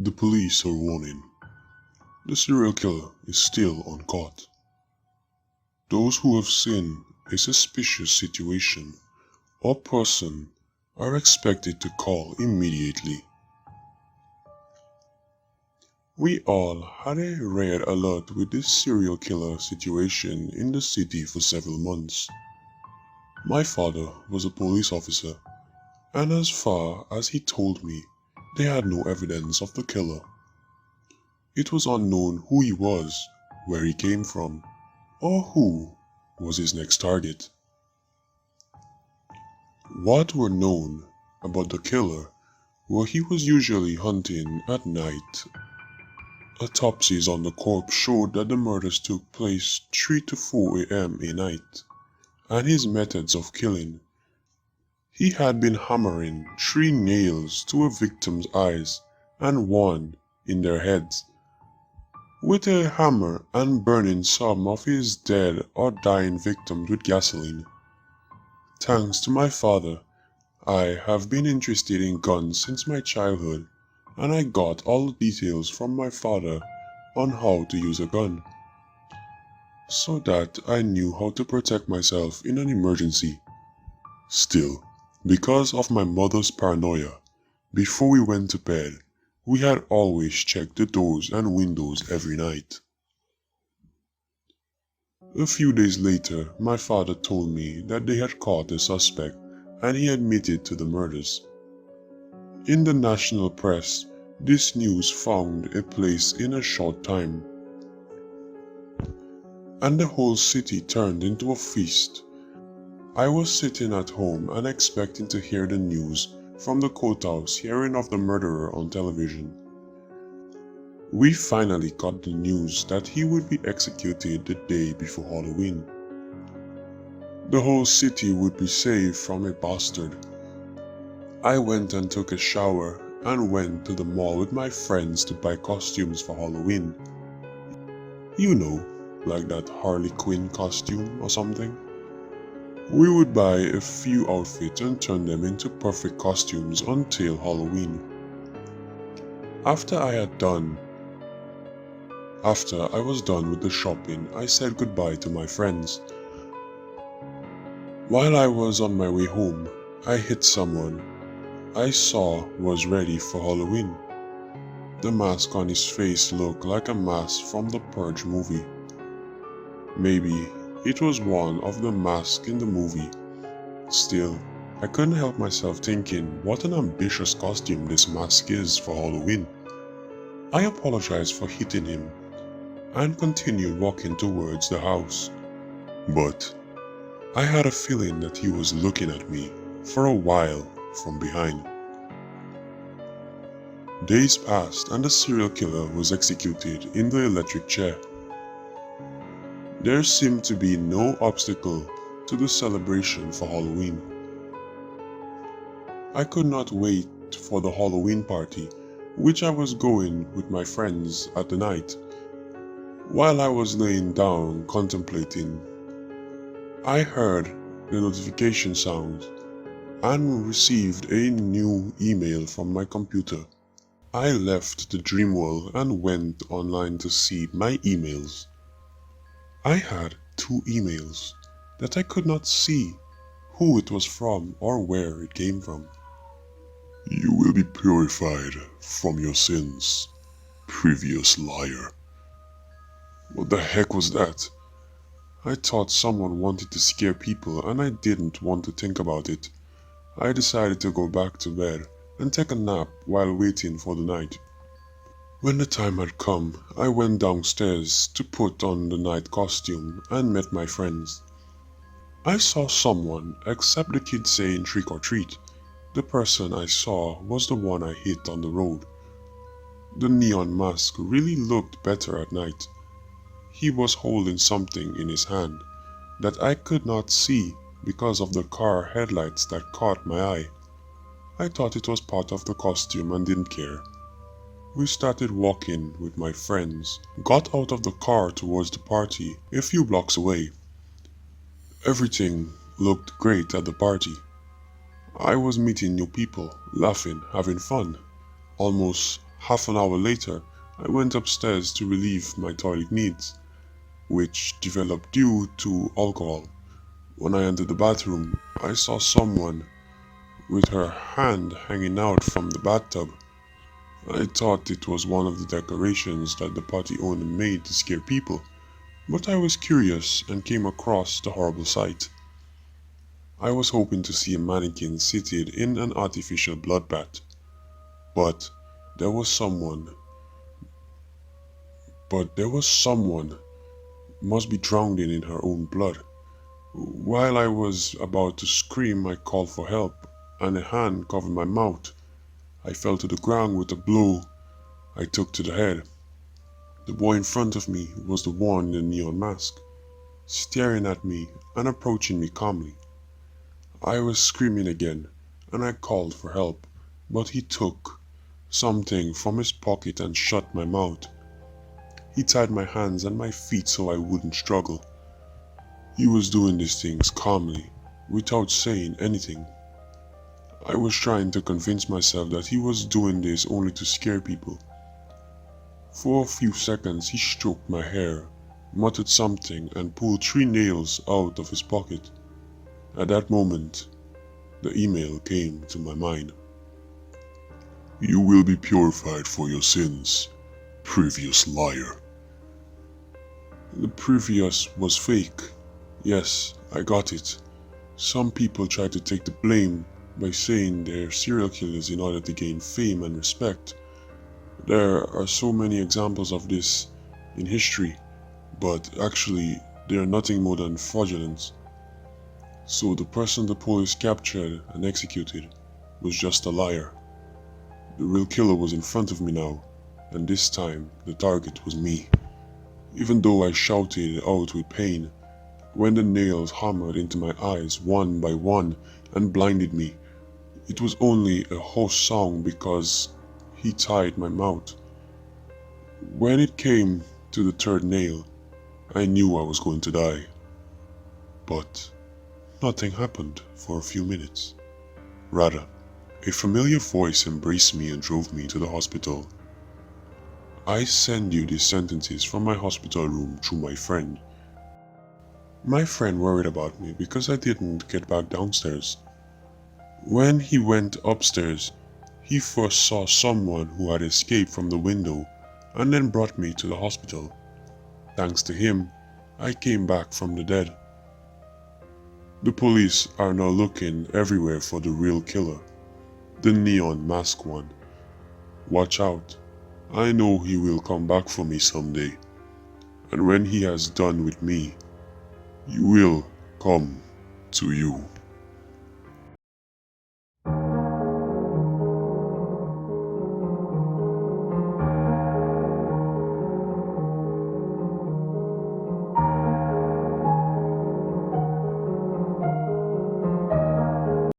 The police are warning. The serial killer is still uncaught. Those who have seen a suspicious situation or person are expected to call immediately. We all had a red alert with this serial killer situation in the city for several months. My father was a police officer, and as far as he told me, they had no evidence of the killer. It was unknown who he was, where he came from, or who was his next target. What were known about the killer were he was usually hunting at night. Autopsies on the corpse showed that the murders took place 3 to 4 a.m. a night, and his methods of killing. He had been hammering 3 nails to a victim's eyes and 1 in their heads with a hammer and burning some of his dead or dying victims with gasoline. Thanks to my father, I have been interested in guns since my childhood, and I got all the details from my father on how to use a gun, so that I knew how to protect myself in an emergency. Still, because of my mother's paranoia, before we went to bed, we had always checked the doors and windows every night. A few days later, my father told me that they had caught a suspect and he admitted to the murders. In the national press, this news found a place in a short time, and the whole city turned into a feast. I was sitting at home and expecting to hear the news from the courthouse, hearing of the murderer on television. We finally got the news that he would be executed the day before Halloween. The whole city would be saved from a bastard. I went and took a shower and went to the mall with my friends to buy costumes for Halloween. You know, like that Harley Quinn costume or something. We would buy a few outfits and turn them into perfect costumes until Halloween. After I was done with the shopping, I said goodbye to my friends. While I was on my way home, I hit someone I saw was ready for Halloween. The mask on his face looked like a mask from the Purge movie. Maybe it was one of the masks in the movie. Still, I couldn't help myself thinking what an ambitious costume this mask is for Halloween. I apologized for hitting him and continued walking towards the house. But I had a feeling that he was looking at me for a while from behind. Days passed and the serial killer was executed in the electric chair. There seemed to be no obstacle to the celebration for Halloween. I could not wait for the Halloween party, which I was going with my friends at the night. While I was laying down contemplating, I heard the notification sounds and received a new email from my computer. I left the dream world and went online to see my emails. I had 2 emails that I could not see who it was from or where it came from. You will be purified from your sins, previous liar. What the heck was that? I thought someone wanted to scare people and I didn't want to think about it. I decided to go back to bed and take a nap while waiting for the night. When the time had come, I went downstairs to put on the night costume and met my friends. I saw someone, except the kid saying trick or treat. The person I saw was the one I hit on the road. The neon mask really looked better at night. He was holding something in his hand that I could not see because of the car headlights that caught my eye. I thought it was part of the costume and didn't care. We started walking with my friends, got out of the car towards the party a few blocks away. Everything looked great at the party. I was meeting new people, laughing, having fun. Almost Half an hour later, I went upstairs to relieve my toilet needs, which developed due to alcohol. When I entered the bathroom, I saw someone with her hand hanging out from the bathtub. I thought it was one of the decorations that the party owner made to scare people, but I was curious and came across the horrible sight. I was hoping to see a mannequin seated in an artificial bloodbath, but there was someone, must be drowning in her own blood. While I was about to scream, I called for help, and a hand covered my mouth. I fell to the ground with a blow I took to the head. The boy in front of me was the one in the neon mask, staring at me and approaching me calmly. I was screaming again, and I called for help, but he took something from his pocket and shut my mouth. He tied my hands and my feet so I wouldn't struggle. He was doing these things calmly, without saying anything. I was trying to convince myself that he was doing this only to scare people. For a few seconds he stroked my hair, muttered something and pulled 3 nails out of his pocket. At that moment, the email came to my mind. You will be purified for your sins, previous liar. The previous was fake. Yes, I got it. Some people try to take the blame by saying they're serial killers in order to gain fame and respect. There are so many examples of this in history, but actually they are nothing more than fraudulent. So the person the police captured and executed was just a liar. The real killer was in front of me now, and this time the target was me. Even though I shouted out with pain, when the nails hammered into my eyes one by one and blinded me, it was only a hoarse sound because he tied my mouth. When it came to the 3rd nail, I knew I was going to die. But nothing happened for a few minutes. Rather, a familiar voice embraced me and drove me to the hospital. I send you these sentences from my hospital room through my friend. My friend worried about me because I didn't get back downstairs. When he went upstairs, he first saw someone who had escaped from the window and then brought me to the hospital. Thanks to him, I came back from the dead. The police are now looking everywhere for the real killer, the neon mask one. Watch out, I know he will come back for me someday, and when he has done with me, he will come to you.